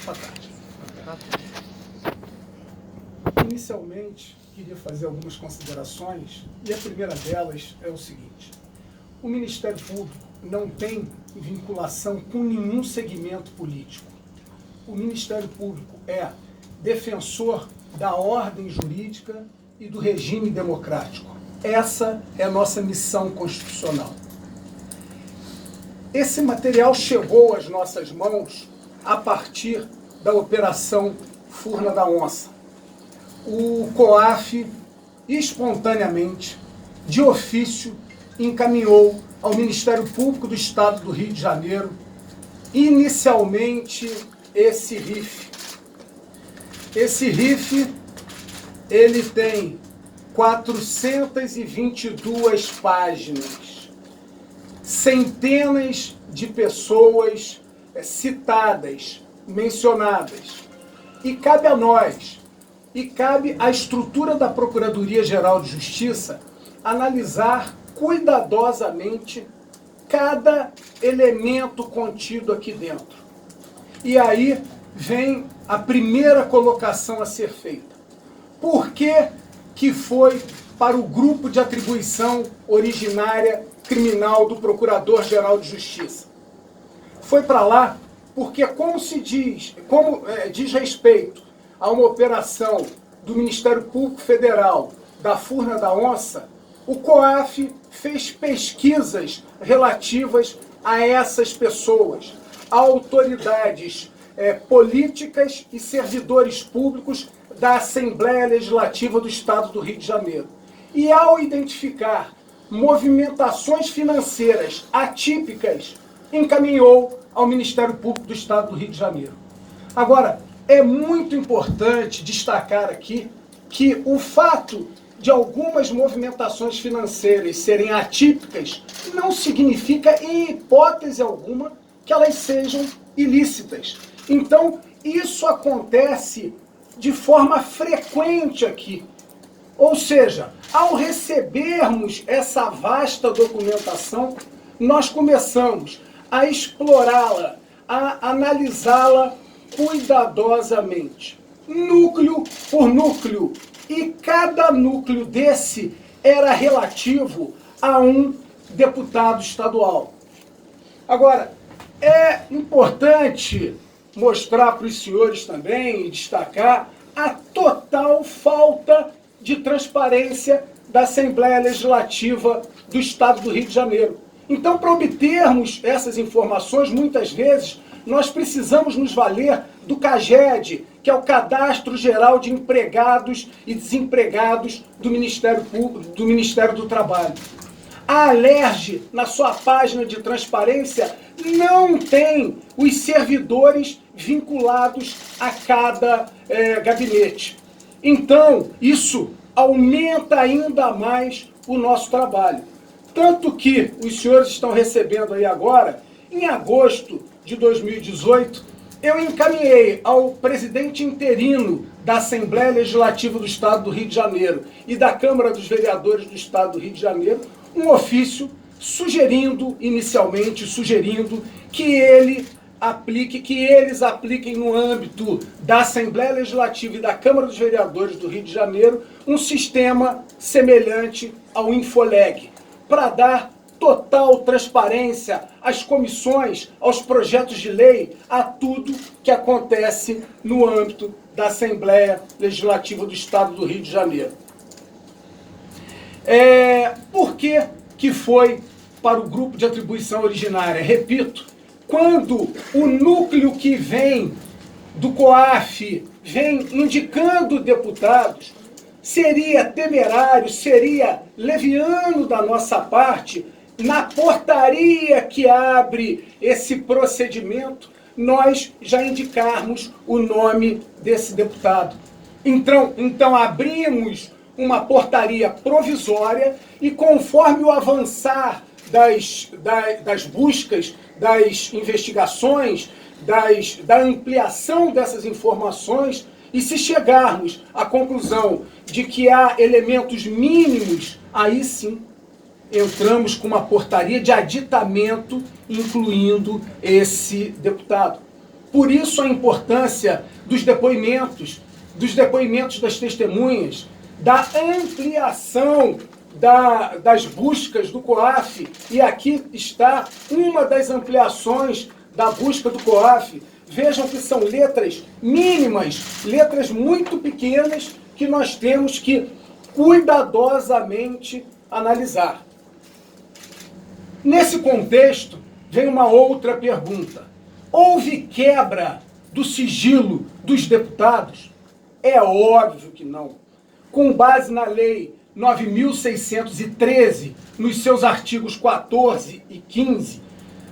Boa tarde. Inicialmente, queria fazer algumas considerações, e a primeira delas é o seguinte: o Ministério Público não tem vinculação com nenhum segmento político. O Ministério Público é defensor da ordem jurídica e do regime democrático. Essa é a nossa missão constitucional. Esse material chegou às nossas mãos a partir da Operação Furna da Onça. O COAF, espontaneamente, de ofício, encaminhou ao Ministério Público do Estado do Rio de Janeiro, inicialmente, esse RIF. Esse RIF, ele tem 422 páginas, centenas de pessoas citadas, mencionadas. E cabe a nós, e cabe à estrutura da Procuradoria-Geral de Justiça, analisar cuidadosamente cada elemento contido aqui dentro. E aí vem a primeira colocação a ser feita. Por que foi para o grupo de atribuição originária criminal do Procurador-Geral de Justiça? Foi para lá porque, como diz respeito a uma operação do Ministério Público Federal da Furna da Onça, o COAF fez pesquisas relativas a essas pessoas, a autoridades políticas e servidores públicos da Assembleia Legislativa do Estado do Rio de Janeiro. E ao identificar movimentações financeiras atípicas, encaminhou ao Ministério Público do Estado do Rio de Janeiro. Agora, é muito importante destacar aqui que o fato de algumas movimentações financeiras serem atípicas não significa, em hipótese alguma, que elas sejam ilícitas. Então, isso acontece de forma frequente aqui. Ou seja, ao recebermos essa vasta documentação, nós começamos a explorá-la, a analisá-la cuidadosamente, núcleo por núcleo. E cada núcleo desse era relativo a um deputado estadual. Agora, é importante mostrar para os senhores também e destacar a total falta de transparência da Assembleia Legislativa do Estado do Rio de Janeiro. Então, para obtermos essas informações, muitas vezes, nós precisamos nos valer do CAGED, que é o Cadastro Geral de Empregados e Desempregados do Ministério Público, do Ministério do Trabalho. A Alerj, na sua página de transparência, não tem os servidores vinculados a cada gabinete. Então, isso aumenta ainda mais o nosso trabalho. Tanto que os senhores estão recebendo aí agora, em agosto de 2018, eu encaminhei ao presidente interino da Assembleia Legislativa do Estado do Rio de Janeiro e da Câmara dos Vereadores do Estado do Rio de Janeiro um ofício inicialmente sugerindo que eles apliquem no âmbito da Assembleia Legislativa e da Câmara dos Vereadores do Rio de Janeiro um sistema semelhante ao Infoleg, para dar total transparência às comissões, aos projetos de lei, a tudo que acontece no âmbito da Assembleia Legislativa do Estado do Rio de Janeiro. Por que foi para o grupo de atribuição originária? Repito, quando o núcleo que vem do COAF vem indicando deputados, seria temerário, seria leviano da nossa parte, na portaria que abre esse procedimento, nós já indicarmos o nome desse deputado. Então abrimos uma portaria provisória e, conforme o avançar das buscas, das investigações, da ampliação dessas informações, e se chegarmos à conclusão de que há elementos mínimos, aí sim entramos com uma portaria de aditamento incluindo esse deputado. Por isso a importância dos depoimentos das testemunhas, da ampliação das buscas do COAF, e aqui está uma das ampliações da busca do COAF. Vejam que são letras mínimas, letras muito pequenas, que nós temos que cuidadosamente analisar. Nesse contexto, vem uma outra pergunta. Houve quebra do sigilo dos deputados? É óbvio que não. Com base na Lei 9.613, nos seus artigos 14 e 15,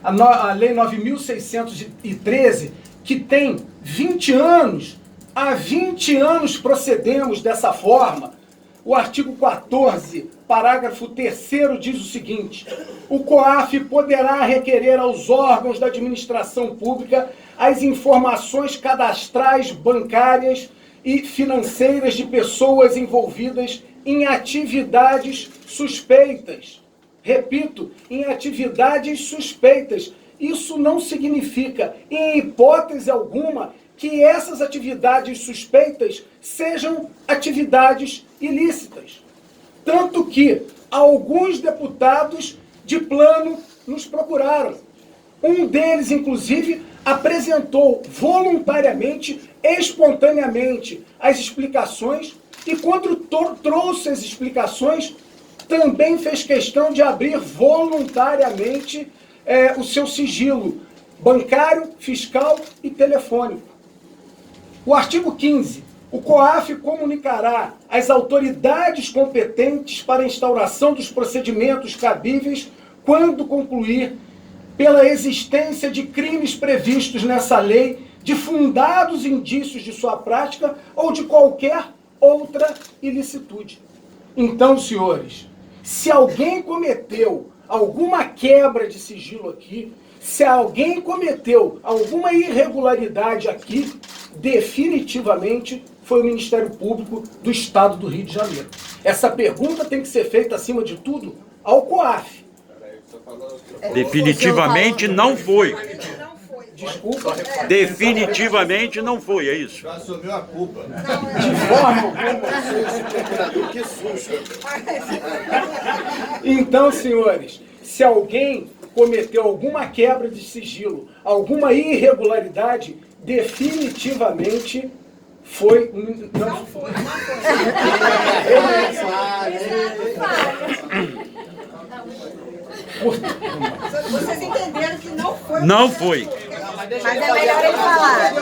a Lei 9.613, que tem 20 anos, há 20 anos procedemos dessa forma. O artigo 14, parágrafo 3º, diz o seguinte: o COAF poderá requerer aos órgãos da administração pública as informações cadastrais, bancárias e financeiras de pessoas envolvidas em atividades suspeitas. Repito, em atividades suspeitas. Isso não significa, em hipótese alguma, que essas atividades suspeitas sejam atividades ilícitas. Tanto que alguns deputados de plano nos procuraram. Um deles, inclusive, apresentou voluntariamente, espontaneamente, as explicações, e quando trouxe as explicações, também fez questão de abrir voluntariamente o seu sigilo bancário, fiscal e telefônico. O artigo 15. O COAF comunicará às autoridades competentes para a instauração dos procedimentos cabíveis quando concluir pela existência de crimes previstos nessa lei, de fundados indícios de sua prática ou de qualquer outra ilicitude. Então, senhores, se alguém cometeu alguma quebra de sigilo aqui, se alguém cometeu alguma irregularidade aqui, definitivamente foi o Ministério Público do Estado do Rio de Janeiro. Essa pergunta tem que ser feita, acima de tudo, ao COAF. Definitivamente não foi. Desculpa. Definitivamente não foi, é isso. Já assumiu a culpa. De forma alguma. Que susto. Então, senhores, se alguém cometeu alguma quebra de sigilo, alguma irregularidade, definitivamente foi... Não foi. Vocês entenderam que não foi. Não foi. Mas é melhor ele falar.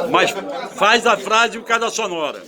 Mas faz a frase em cada sonora.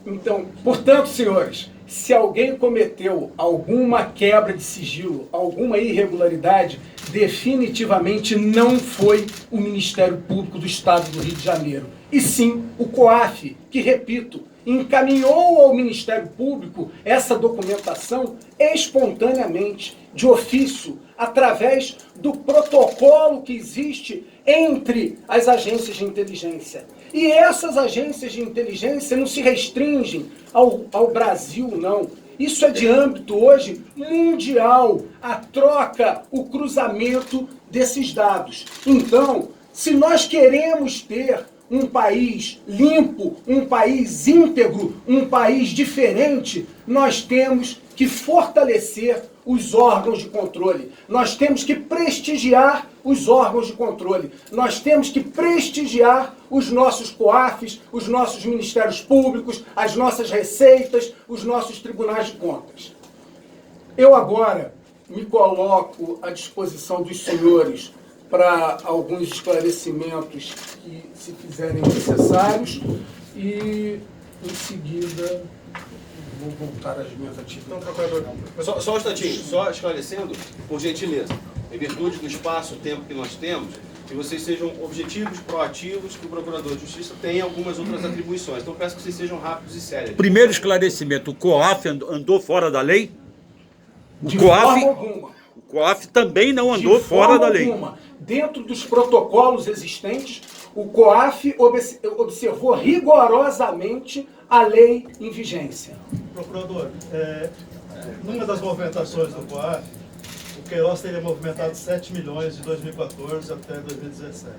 Então, portanto, senhores, se alguém cometeu alguma quebra de sigilo, alguma irregularidade, definitivamente não foi o Ministério Público do Estado do Rio de Janeiro, e sim o COAF, que, repito, encaminhou ao Ministério Público essa documentação espontaneamente, de ofício, através do protocolo que existe entre as agências de inteligência. E essas agências de inteligência não se restringem ao Brasil, não. Isso é de âmbito hoje mundial, a troca, o cruzamento desses dados. Então, se nós queremos ter um país limpo, um país íntegro, um país diferente, nós temos que fortalecer os órgãos de controle. Nós temos que prestigiar os órgãos de controle. Nós temos que prestigiar os nossos COAFs, os nossos ministérios públicos, as nossas receitas, os nossos tribunais de contas. Eu agora me coloco à disposição dos senhores para alguns esclarecimentos que se fizerem necessários e, em seguida, vou voltar às minhas atividades. Então, procurador, só um instantinho, só esclarecendo, por gentileza, em virtude do espaço, tempo que nós temos, que vocês sejam objetivos, proativos, que o Procurador de Justiça tem algumas outras atribuições. Então, peço que vocês sejam rápidos e sérios. Primeiro esclarecimento, o COAF andou fora da lei? De forma alguma. O COAF também não andou fora da lei. Dentro dos protocolos existentes, o COAF observou rigorosamente a lei em vigência. Procurador, numa das movimentações do COAF, o Queiroz teria movimentado 7 milhões de 2014 até 2017.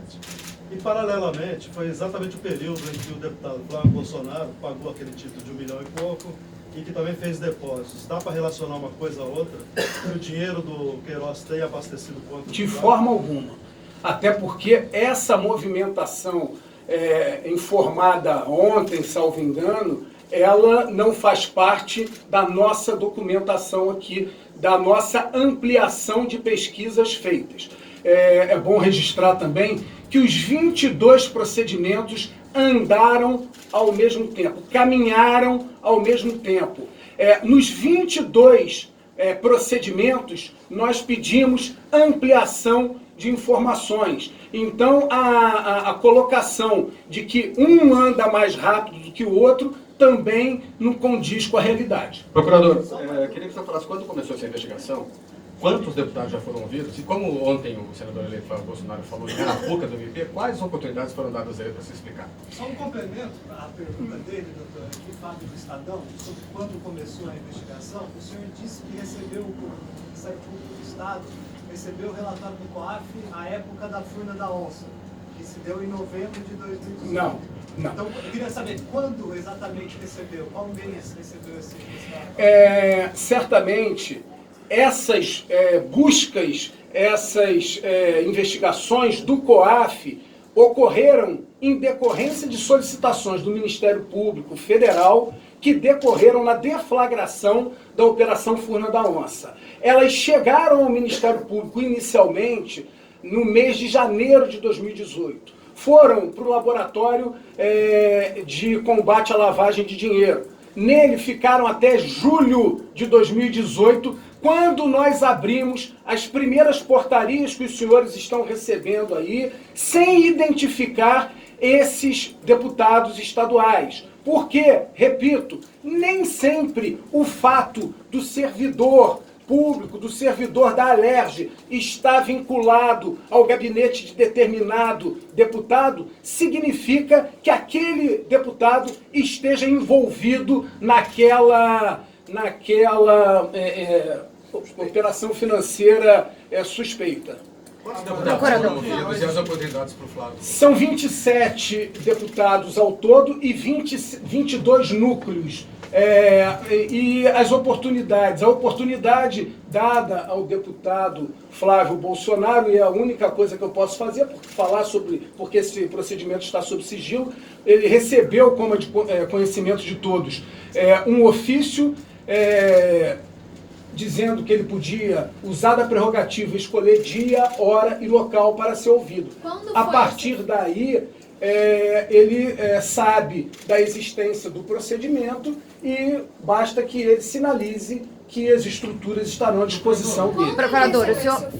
E, paralelamente, foi exatamente o período em que o deputado Flávio Bolsonaro pagou aquele título de 1 milhão e pouco e que também fez depósitos. Dá para relacionar uma coisa a outra? Que o dinheiro do Queiroz tem abastecido o conta? De forma alguma. Até porque essa movimentação informada ontem, salvo engano, ela não faz parte da nossa documentação aqui, da nossa ampliação de pesquisas feitas. É bom registrar também que os 22 procedimentos andaram ao mesmo tempo, caminharam ao mesmo tempo. Nos 22 procedimentos, nós pedimos ampliação de informações. Então, a colocação de que um anda mais rápido do que o outro também não condiz com a realidade. Procurador, queria que você falasse quando começou essa investigação, quantos deputados já foram ouvidos e como ontem o senador eleito Flávio Bolsonaro falou em Arapuca do MP, quais oportunidades foram dadas a ele para se explicar? Só um complemento à pergunta dele, doutor, aqui, Fábio do Estadão, sobre quando começou a investigação. O senhor disse que recebeu, o Ministério Público do Estado recebeu o relatório do COAF à época da Furna da Onça, que se deu em novembro de 2018. Não. Então, eu queria saber quando exatamente recebeu, qual mês recebeu esse relatório? Certamente, essas buscas, essas investigações do COAF ocorreram em decorrência de solicitações do Ministério Público Federal que decorreram na deflagração da Operação Furna da Onça. Elas chegaram ao Ministério Público inicialmente no mês de janeiro de 2018. Foram para o Laboratório de Combate à Lavagem de Dinheiro. Nele ficaram até julho de 2018, quando nós abrimos as primeiras portarias que os senhores estão recebendo aí, sem identificar esses deputados estaduais. Porque, repito, nem sempre o fato do servidor público, do servidor da Alerj, está vinculado ao gabinete de determinado deputado, significa que aquele deputado esteja envolvido naquela operação financeira suspeita. Quantos deputados foram ouvidos e as oportunidades para o Flávio? São 27 deputados ao todo e 22 núcleos. E as oportunidades, a oportunidade dada ao deputado Flávio Bolsonaro, e a única coisa que eu posso fazer é falar sobre, porque esse procedimento está sob sigilo, ele recebeu, como de conhecimento de todos, um ofício dizendo que ele podia usar da prerrogativa, escolher dia, hora e local para ser ouvido. A partir daí, ele sabe da existência do procedimento e basta que ele sinalize que as estruturas estarão à disposição dele. Procurador, o senhor...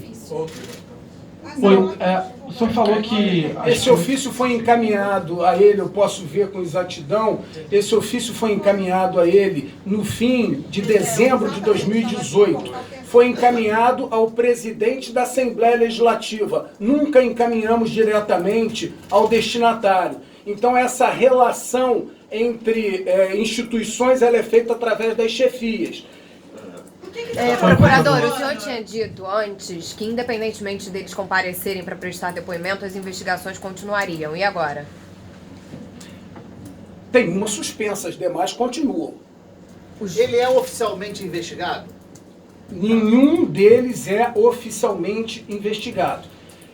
O senhor falou que... Esse ofício foi encaminhado a ele, eu posso ver com exatidão, esse ofício foi encaminhado a ele no fim de dezembro de 2018. Foi encaminhado ao presidente da Assembleia Legislativa. Nunca encaminhamos diretamente ao destinatário. Então essa relação entre instituições ela é feita através das chefias. Procurador, o senhor tinha dito antes que, independentemente deles comparecerem para prestar depoimento, as investigações continuariam. E agora? Tem uma suspensa, as demais continuam. Ele é oficialmente investigado? Nenhum deles é oficialmente investigado.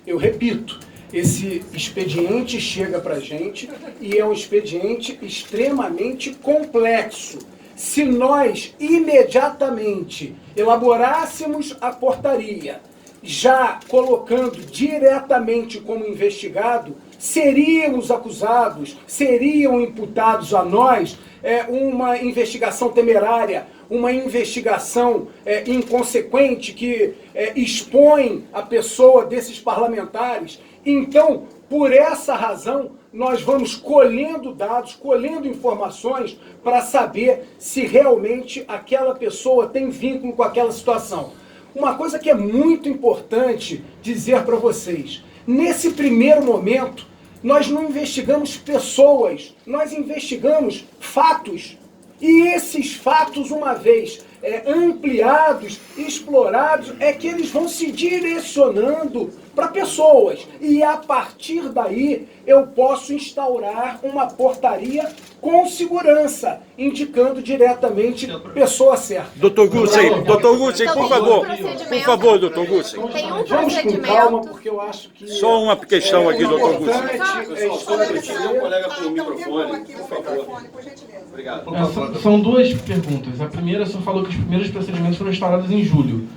Eu repito, esse expediente chega para a gente e é um expediente extremamente complexo. Se nós imediatamente elaborássemos a portaria, já colocando diretamente como investigado, seríamos acusados, seriam imputados a nós uma investigação temerária, uma investigação inconsequente que expõe a pessoa desses parlamentares. Então, por essa razão, nós vamos colhendo dados, colhendo informações para saber se realmente aquela pessoa tem vínculo com aquela situação. Uma coisa que é muito importante dizer para vocês, nesse primeiro momento, nós não investigamos pessoas, nós investigamos fatos. E esses fatos, uma vez ampliados, explorados, é que eles vão se direcionando para pessoas. E a partir daí eu posso instaurar uma portaria com segurança, indicando diretamente pessoa certa. Doutor Gussen, por favor, doutor Gussen. Tem um Vamos com calma, porque eu acho que... Só uma questão aqui, doutor Gussen. O colega com o microfone, por favor. Obrigado. São duas perguntas. A primeira, o senhor falou que os primeiros procedimentos foram instaurados em julho.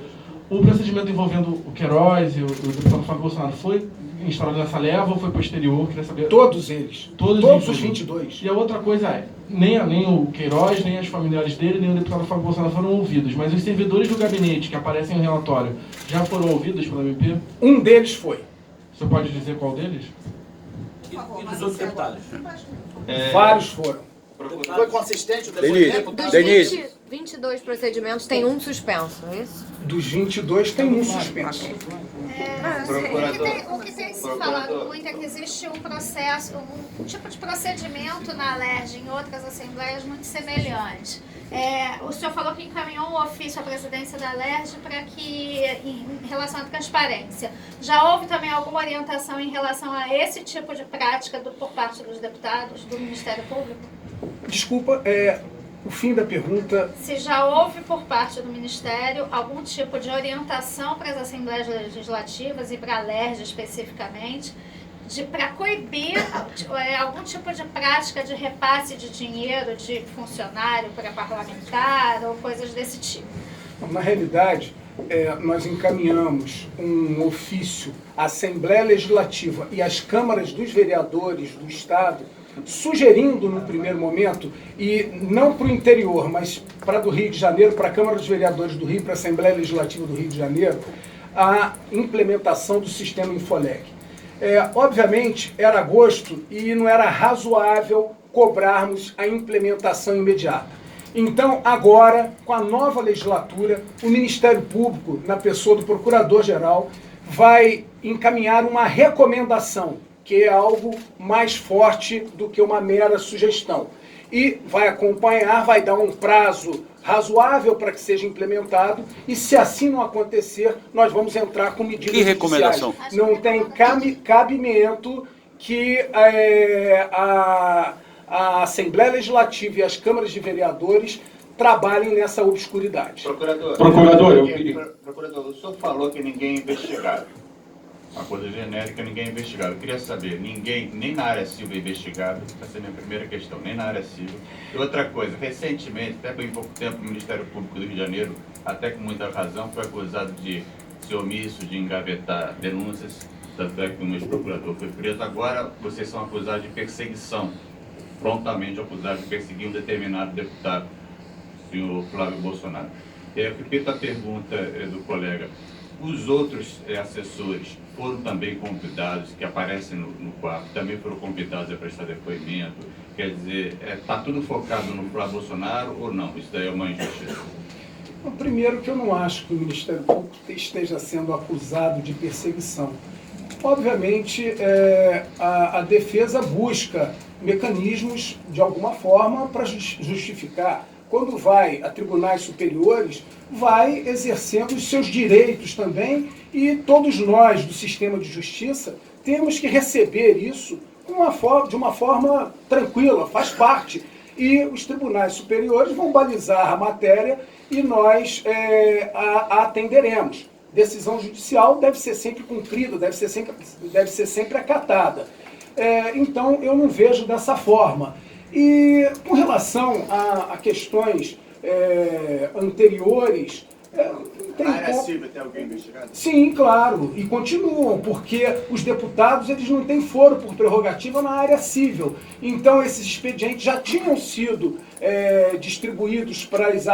O procedimento envolvendo o Queiroz e o deputado Flávio Bolsonaro foi instaurado nessa leva ou foi posterior? Queria saber. Todos eles. Todos os 22. E a outra coisa é, nem o Queiroz, nem as familiares dele, nem o deputado Flávio Bolsonaro foram ouvidos. Mas os servidores do gabinete que aparecem no relatório já foram ouvidos pela MP? Um deles foi. O senhor pode dizer qual deles? E dos outros deputados? Vários foram. Foi consistente o depoimento? Denise. Dos 22 procedimentos, tem um suspenso, é isso? Dos 22 tem um suspenso. O que tem se falado muito é que existe um processo, um tipo de procedimento na Alerj em outras assembleias muito semelhante. O senhor falou que encaminhou um ofício à presidência da Alerj para que, em relação à transparência. Já houve também alguma orientação em relação a esse tipo de prática por parte dos deputados do Ministério Público? Desculpa, o fim da pergunta... Se já houve por parte do Ministério algum tipo de orientação para as Assembleias Legislativas e para a Alerj especificamente, para coibir algum tipo de prática de repasse de dinheiro de funcionário para parlamentar ou coisas desse tipo? Na realidade, nós encaminhamos um ofício à Assembleia Legislativa e às câmaras dos vereadores do Estado, sugerindo no primeiro momento, e não para o interior, mas para do Rio de Janeiro, para a Câmara dos Vereadores do Rio, para a Assembleia Legislativa do Rio de Janeiro, a implementação do sistema Infolec. Obviamente, era agosto e não era razoável cobrarmos a implementação imediata. Então, agora, com a nova legislatura, o Ministério Público, na pessoa do Procurador-Geral, vai encaminhar uma recomendação, que é algo mais forte do que uma mera sugestão. E vai acompanhar, vai dar um prazo razoável para que seja implementado, e se assim não acontecer, nós vamos entrar com medidas Que recomendação? judiciais. Não tem cabimento que a Assembleia Legislativa e as câmaras de vereadores trabalhem nessa obscuridade. Procurador, o senhor falou que ninguém é investigado. Uma coisa genérica, ninguém é investigado. Eu queria saber, ninguém, nem na área civil é investigado, essa é a minha primeira questão, nem na área civil. E outra coisa, recentemente, até bem pouco tempo, o Ministério Público do Rio de Janeiro, até com muita razão, foi acusado de ser omisso, de engavetar denúncias, tanto é que um ex-procurador foi preso. Agora, vocês são acusados de perseguição, prontamente acusados de perseguir um determinado deputado, o senhor Flávio Bolsonaro. Eu repito a pergunta do colega. Os outros assessores foram também convidados, que aparecem no quarto, também foram convidados a prestar depoimento. Quer dizer, está tudo focado no Flávio Bolsonaro ou não? Isso daí é uma injustiça. Bom, primeiro que eu não acho que o Ministério Público esteja sendo acusado de perseguição. Obviamente, a defesa busca mecanismos, de alguma forma, para justificar. Quando vai a tribunais superiores, vai exercendo os seus direitos também, e todos nós do sistema de justiça temos que receber isso de uma forma tranquila, faz parte. E os tribunais superiores vão balizar a matéria e nós a atenderemos. Decisão judicial deve ser sempre cumprida, deve ser sempre acatada. Então, eu não vejo dessa forma. E com relação a questões anteriores... Na área civil tem alguém investigado? Sim, claro, e continuam, porque os deputados eles não têm foro por prerrogativa na área civil. Então esses expedientes já tinham sido distribuídos para as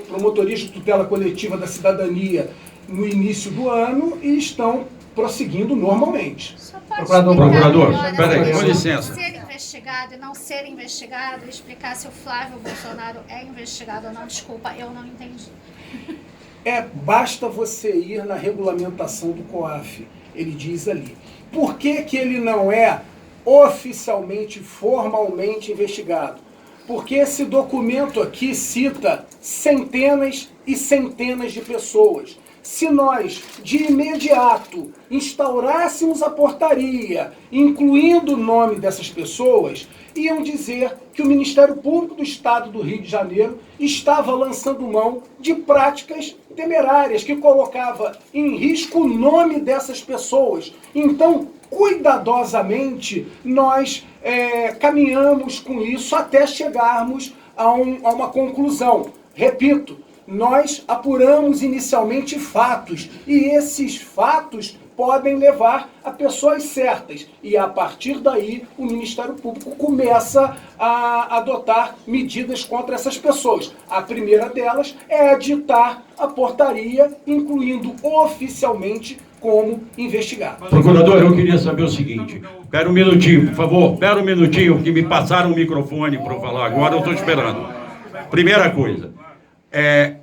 promotorias de tutela coletiva da cidadania no início do ano e estão prosseguindo normalmente. Procurador, peraí, com licença. Ser investigado e não ser investigado, explicar se o Flávio Bolsonaro é investigado ou não, desculpa, eu não entendi. Basta você ir na regulamentação do COAF, ele diz ali. Por que ele não é oficialmente, formalmente investigado? porque esse documento aqui cita centenas e centenas de pessoas. Se nós, de imediato, instaurássemos a portaria, incluindo o nome dessas pessoas, iam dizer que o Ministério Público do Estado do Rio de Janeiro estava lançando mão de práticas temerárias, que colocava em risco o nome dessas pessoas. Então, cuidadosamente, nós caminhamos com isso até chegarmos a uma conclusão. Repito, nós apuramos inicialmente fatos, e esses fatos podem levar a pessoas certas. E a partir daí, o Ministério Público começa a adotar medidas contra essas pessoas. A primeira delas é editar a portaria, incluindo oficialmente como investigado. Procurador, eu queria saber o seguinte. Espera um minutinho, por favor. Espera um minutinho, que me passaram o microfone para eu falar. Agora eu estou esperando. Primeira coisa.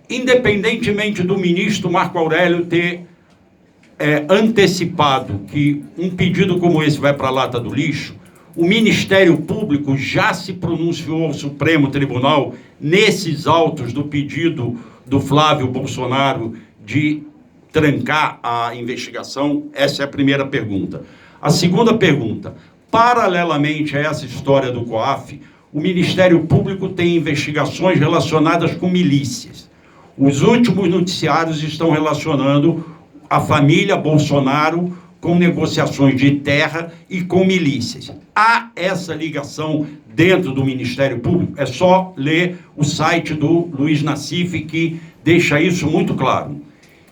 Independentemente do ministro Marco Aurélio ter antecipado que um pedido como esse vai para a lata do lixo, o Ministério Público já se pronunciou ao Supremo Tribunal nesses autos do pedido do Flávio Bolsonaro de trancar a investigação? Essa é a primeira pergunta. A segunda pergunta, paralelamente a essa história do COAF, o Ministério Público tem investigações relacionadas com milícias. Os últimos noticiários estão relacionando a família Bolsonaro com negociações de terra e com milícias. Há essa ligação dentro do Ministério Público? É só ler o site do Luiz Nassif, que deixa isso muito claro.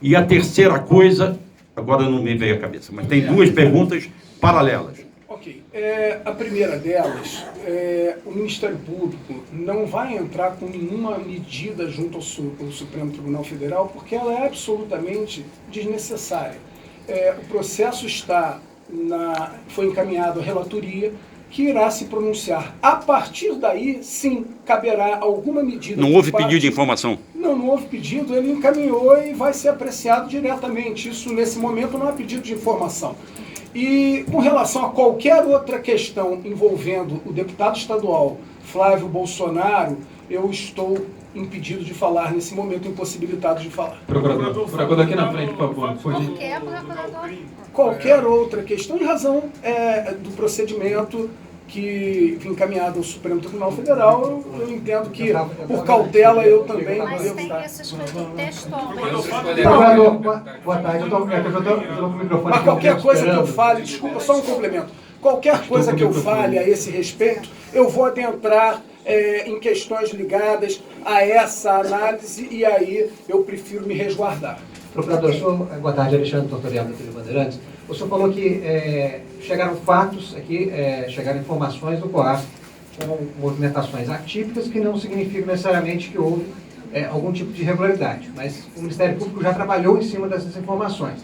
E a terceira coisa, agora não me veio à cabeça, mas tem duas perguntas paralelas. Ok. A primeira delas, o Ministério Público não vai entrar com nenhuma medida junto ao Supremo Tribunal Federal, porque ela é absolutamente desnecessária. O processo foi encaminhado à relatoria, que irá se pronunciar. A partir daí, sim, caberá alguma medida... Não houve pedido de informação? Não houve pedido, ele encaminhou e vai ser apreciado diretamente. Isso, nesse momento, não é pedido de informação. E com relação a qualquer outra questão envolvendo o deputado estadual Flávio Bolsonaro, eu estou impedido de falar nesse momento, impossibilitado de falar. Procurador aqui na frente, por favor. Qualquer procurador? Qualquer outra questão, em razão do procedimento que foi encaminhado ao Supremo Tribunal Federal, eu entendo que, por cautela, eu também não devo estar. Mas tem essas coisas textualmente. Boa tarde, eu estou com o microfone. Mas qualquer coisa que eu fale, desculpa, só um complemento. Qualquer coisa que eu fale a esse respeito, eu vou adentrar em questões ligadas a essa análise, e aí eu prefiro me resguardar. Procurador, boa tarde, Alexandre Tortorial, da TV Bandeirantes. O senhor falou que chegaram fatos aqui, chegaram informações do COAF com movimentações atípicas, que não significam necessariamente que houve algum tipo de irregularidade, mas o Ministério Público já trabalhou em cima dessas informações.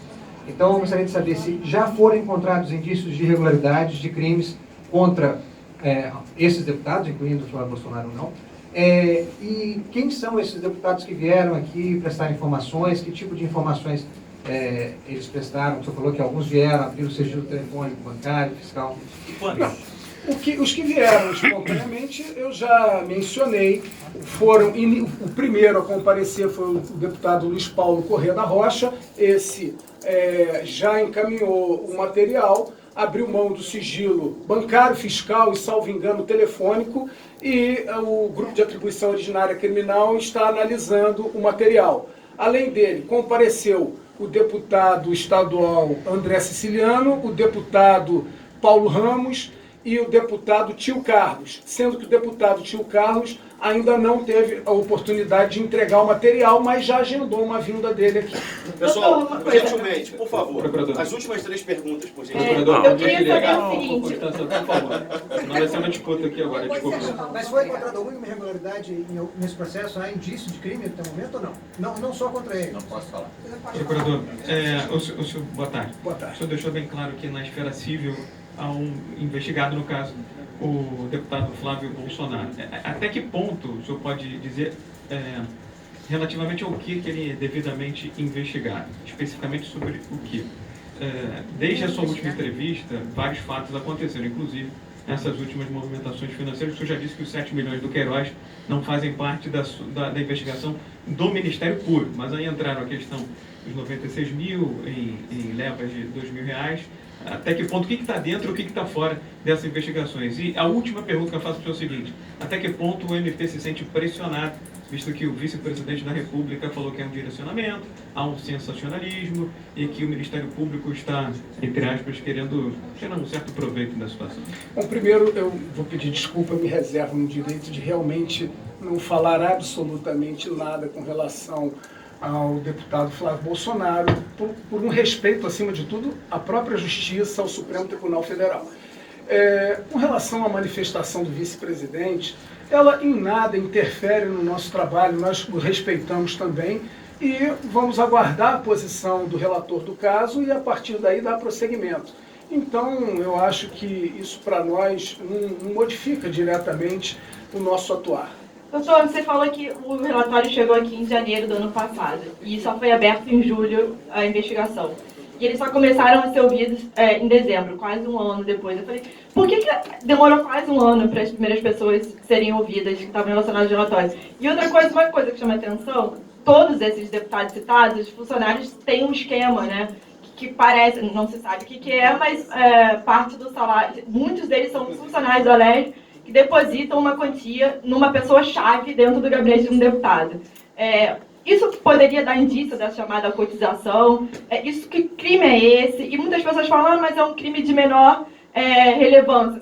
Então, eu gostaria de saber se já foram encontrados indícios de irregularidades, de crimes contra esses deputados, incluindo o Flávio Bolsonaro ou não, e quem são esses deputados que vieram aqui prestar informações, que tipo de informações eles prestaram? O senhor falou que alguns vieram abrir o sigilo telefônico, bancário, fiscal. Não. Os que vieram espontaneamente, eu já mencionei, o primeiro a comparecer foi o deputado Luiz Paulo Corrêa da Rocha. Esse já encaminhou o material, abriu mão do sigilo bancário, fiscal e, salvo engano, telefônico, e o Grupo de Atribuição Originária Criminal está analisando o material. Além dele, compareceu o deputado estadual André Siciliano, o deputado Paulo Ramos e o deputado Tio Carlos, sendo que o deputado Tio Carlos ainda não teve a oportunidade de entregar o material, mas já agendou uma vinda dele aqui. Pessoal, gentilmente, por favor, as últimas 3 perguntas, por gentileza. Eu queria saber o seguinte... Não vai ser uma disputa aqui agora, desculpa. Mas foi encontrada alguma irregularidade nesse processo? Há indício de crime até o momento ou não? Não só contra ele? Não posso falar. Procurador, o senhor, boa tarde. Boa tarde. O senhor deixou bem claro que na esfera civil há um investigado, no caso, o deputado Flávio Bolsonaro. Até que ponto o senhor pode dizer relativamente ao que ele é devidamente investigado? Especificamente sobre o que? Desde a sua última entrevista, vários fatos aconteceram, inclusive essas últimas movimentações financeiras. O senhor já disse que os 7 milhões do Queiroz não fazem parte da investigação do Ministério Público, mas aí entraram a questão dos 96 mil em levas de R$2.000. Até que ponto, o que está dentro, o que está fora dessas investigações? E a última pergunta que eu faço para o senhor é o seguinte: até que ponto o MP se sente pressionado, visto que o vice-presidente da República falou que é um direcionamento, há um sensacionalismo e que o Ministério Público está, entre aspas, querendo tirar um certo proveito da situação? Bom, primeiro eu vou pedir desculpa, me reservo no direito de realmente não falar absolutamente nada com relação ao deputado Flávio Bolsonaro, por um respeito, acima de tudo, à própria Justiça, ao Supremo Tribunal Federal. Com relação à manifestação do vice-presidente, ela em nada interfere no nosso trabalho, nós o respeitamos também e vamos aguardar a posição do relator do caso e a partir daí dar prosseguimento. Então, eu acho que isso para nós não modifica diretamente o nosso atuar. Doutor, você falou que o relatório chegou aqui em janeiro do ano passado e só foi aberto em julho a investigação. E eles só começaram a ser ouvidos em dezembro, quase um ano depois. Eu falei, por que demorou quase um ano para as primeiras pessoas serem ouvidas que estavam relacionadas ao relatório? E outra coisa, uma coisa que chama atenção, todos esses deputados citados, os funcionários têm um esquema, né? Que parece, não se sabe o que é, mas parte do salário, muitos deles são funcionários do Alerj, que depositam uma quantia numa pessoa-chave dentro do gabinete de um deputado. Isso poderia dar indício da chamada cotização? Isso, que crime é esse? E muitas pessoas falam, mas é um crime de menor relevância.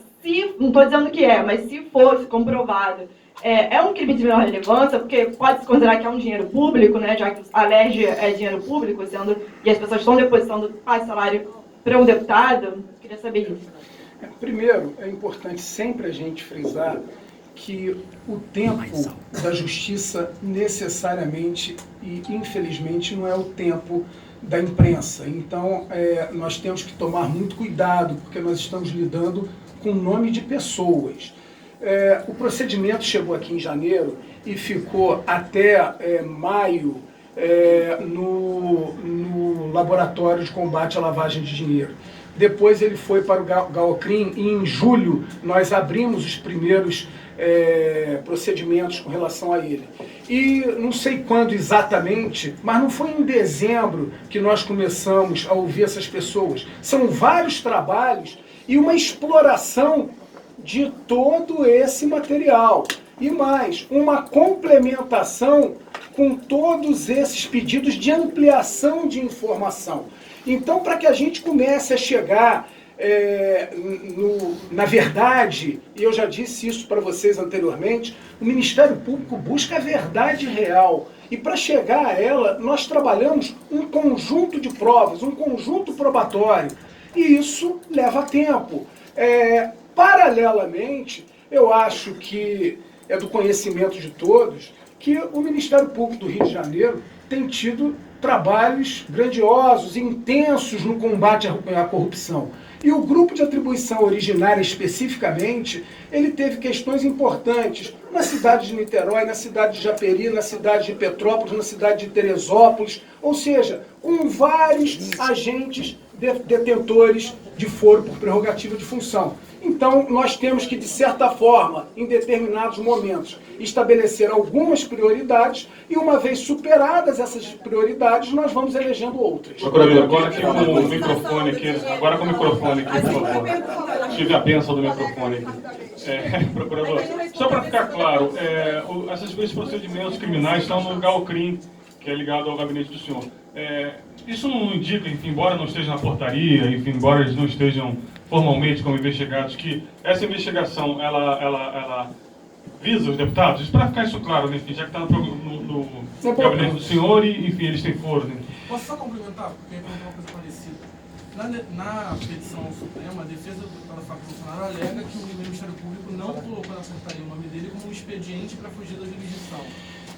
Não estou dizendo que mas se fosse comprovado, é um crime de menor relevância, porque pode-se considerar que é um dinheiro público, né, já que a Alerj é dinheiro público, e as pessoas estão depositando parte do salário para um deputado. Queria saber isso. Primeiro, é importante sempre a gente frisar que o tempo da justiça necessariamente e infelizmente não é o tempo da imprensa. Então, nós temos que tomar muito cuidado, porque nós estamos lidando com o nome de pessoas. O procedimento chegou aqui em janeiro e ficou até maio no Laboratório de Combate à Lavagem de Dinheiro. Depois ele foi para o Gaocrim e em julho nós abrimos os primeiros procedimentos com relação a ele. E não sei quando exatamente, mas não foi em dezembro que nós começamos a ouvir essas pessoas. São vários trabalhos e uma exploração de todo esse material. E mais, uma complementação com todos esses pedidos de ampliação de informação. Então, para que a gente comece a chegar na verdade, e eu já disse isso para vocês anteriormente, o Ministério Público busca a verdade real. E para chegar a ela, nós trabalhamos um conjunto de provas, um conjunto probatório. E isso leva tempo. Paralelamente, eu acho que é do conhecimento de todos que o Ministério Público do Rio de Janeiro tem tido trabalhos grandiosos, intensos no combate à corrupção. E o grupo de atribuição originária, especificamente, ele teve questões importantes na cidade de Niterói, na cidade de Japeri, na cidade de Petrópolis, na cidade de Teresópolis, ou seja, com vários agentes detentores de foro por prerrogativa de função. Então, nós temos que, de certa forma, em determinados momentos, estabelecer algumas prioridades e, uma vez superadas essas prioridades, nós vamos elegendo outras. Procurador, agora aqui com o microfone aqui, por favor. Tive a bênção do microfone aqui. Procurador, só para ficar claro, esses procedimentos criminais estão no Gaocrim, que é ligado ao gabinete do senhor. Isso não indica, enfim, embora não esteja na portaria, enfim, embora eles não estejam formalmente como investigados, que essa investigação, ela visa os deputados? Para ficar isso claro, enfim, já que está no gabinete do senhor e, enfim, eles têm foro. Né? Posso só complementar? Porque é uma coisa parecida. Na petição suprema, a defesa do deputado Flávio Bolsonaro alega que o Ministério Público não colocou na portaria o nome dele como um expediente para fugir da jurisdição.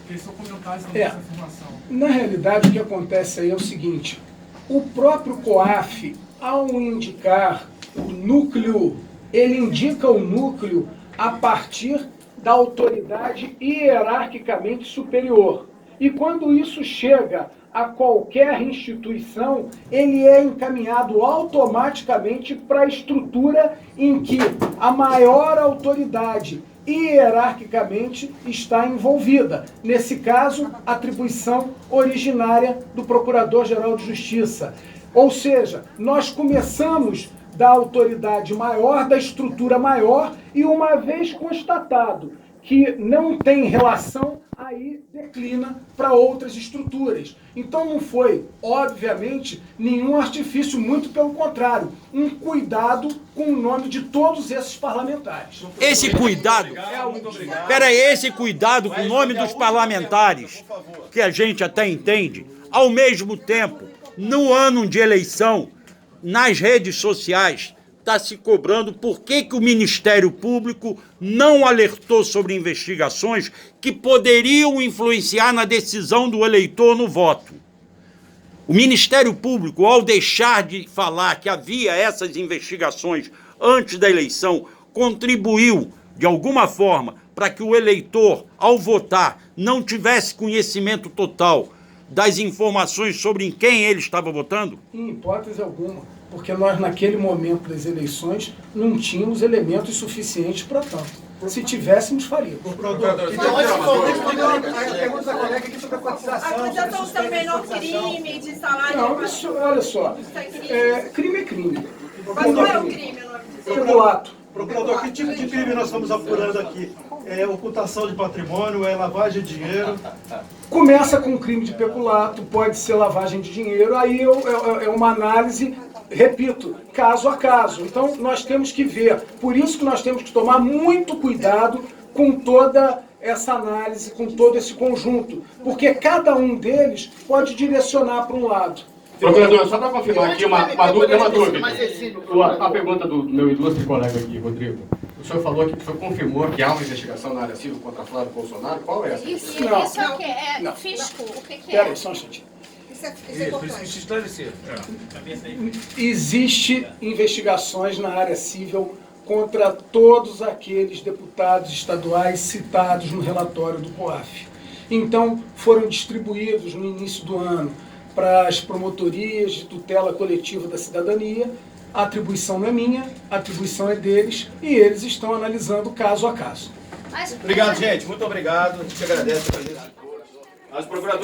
Queria só comentar essa informação. Na realidade, o que acontece aí é o seguinte: o próprio COAF, ao indicar o núcleo, ele indica o núcleo a partir da autoridade hierarquicamente superior. E quando isso chega a qualquer instituição, ele é encaminhado automaticamente para a estrutura em que a maior autoridade hierarquicamente está envolvida. Nesse caso, atribuição originária do Procurador-Geral de Justiça. Ou seja, nós começamos da autoridade maior, da estrutura maior, e uma vez constatado que não tem relação, aí declina para outras estruturas. Então não foi, obviamente, nenhum artifício, muito pelo contrário, um cuidado com o nome de todos esses parlamentares. Esse cuidado, esse cuidado com o nome dos parlamentares, que a gente até entende, ao mesmo tempo, no ano de eleição, nas redes sociais, está se cobrando por que o Ministério Público não alertou sobre investigações que poderiam influenciar na decisão do eleitor no voto. O Ministério Público, ao deixar de falar que havia essas investigações antes da eleição, contribuiu, de alguma forma, para que o eleitor, ao votar, não tivesse conhecimento total das informações sobre em quem ele estava votando? Em hipótese alguma. Porque nós, naquele momento das eleições, não tínhamos elementos suficientes para tanto. Se tivéssemos, faríamos. A pergunta da colega aqui sobre a cotização. A cotização também não crime de salário. Não, isso, olha só, crime é crime. Mas qual é o crime? Peculato. Procurador, que tipo de crime nós estamos apurando aqui? É ocultação de patrimônio, é lavagem de dinheiro? Começa com crime de peculato, pode ser lavagem de dinheiro, aí é uma análise, repito, caso a caso. Então nós temos que ver, por isso que nós temos que tomar muito cuidado com toda essa análise, com todo esse conjunto, porque cada um deles pode direcionar para um lado. Procurador, só para confirmar aqui uma dúvida. A pergunta do meu ilustre colega aqui, Rodrigo. O senhor falou que o senhor confirmou que há uma investigação na área civil contra Flávio Bolsonaro. Qual é essa? Isso é o quê? É fisco? O que é? Peraí, só um instantinho. Isso é importante. Isso esclarecer. Existe investigações na área civil contra todos aqueles deputados estaduais citados no relatório do COAF. Então, foram distribuídos no início do ano para as promotorias de tutela coletiva da cidadania. A atribuição não é minha, a atribuição é deles, e eles estão analisando caso a caso. Obrigado, gente. Muito obrigado. A gente agradece a presença de todos. Mas, procurador...